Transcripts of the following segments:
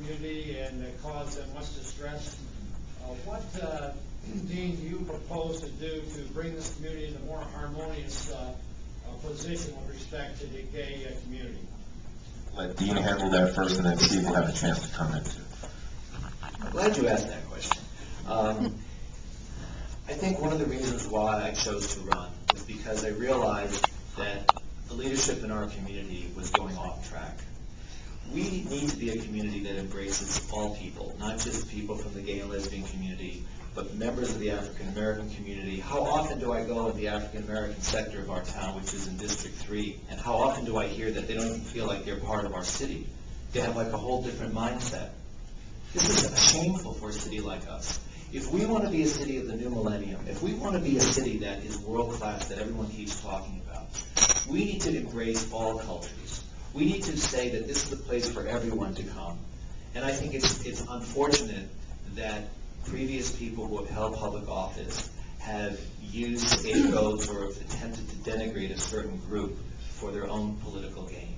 community and cause them much distress. What, Dean, do you propose to do to bring this community in a more harmonious position with respect to the gay community? Let Dean handle that first, and then Steve will have a chance to comment too. I'm glad you asked that question. I think one of the reasons why I chose to run was because I realized that the leadership in our community was going off track. We need to be a community that embraces all people, not just people from the gay and lesbian community, but members of the African American community. How often do I go in the African American sector of our town, which is in District 3, and how often do I hear that they don't even feel like they're part of our city? They have like a whole different mindset. This is shameful for a city like us. If we want to be a city of the new millennium, if we want to be a city that is world-class, that everyone keeps talking about, we need to embrace all cultures. We need to say that this is a place for everyone to come. And I think it's unfortunate that previous people who have held public office have used scapegoats or attempted to denigrate a certain group for their own political gain.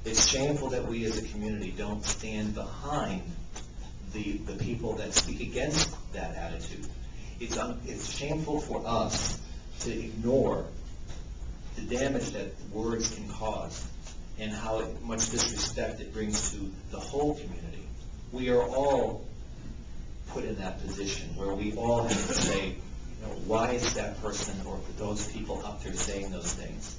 It's shameful that we as a community don't stand behind the people that speak against that attitude. It's shameful for us to ignore the damage that words can cause and how much disrespect it brings to the whole community. We are all put in that position where we all have to say, why is that person or those people up there saying those things?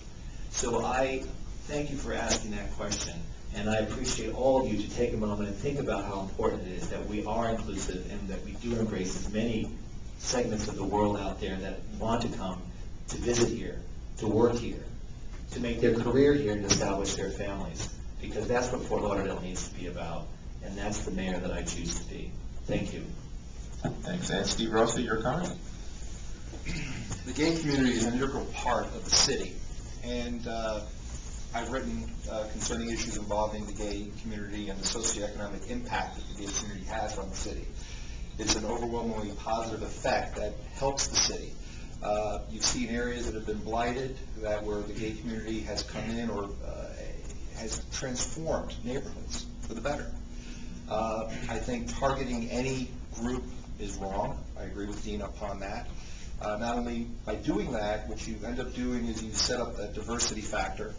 So I thank you for asking that question, and I appreciate all of you to take a moment and think about how important it is that we are inclusive and that we do embrace as many segments of the world out there that want to come to visit here, to work here, to make their career here and establish their families, because that's what Fort Lauderdale needs to be about, and that's the mayor that I choose to be. Thank you. Thanks. And Steve Rossi, your comment? The gay community is an integral part of the city, and I've written concerning issues involving the gay community and the socioeconomic impact that the gay community has on the city. It's an overwhelmingly positive effect that helps the city. You've seen areas that have been blighted, where the gay community has come in or has transformed neighborhoods for the better. I think targeting any group is wrong. I agree with Dean upon that. Not only by doing that, what you end up doing is you set up a diversity factor,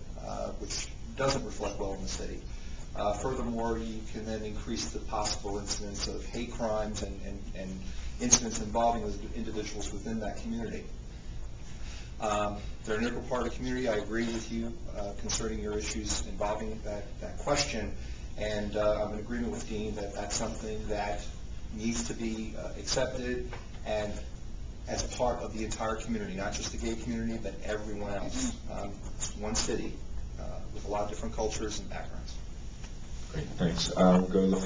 which doesn't reflect well in the city. Furthermore, you can then increase the possible incidence of hate crimes and incidents involving those individuals within that community. They're an integral part of the community. I agree with you concerning your issues involving that question, and I'm in agreement with Dean that that's something that needs to be accepted and as part of the entire community, not just the gay community, but everyone else. One city with a lot of different cultures and backgrounds. Great, thanks. Go to the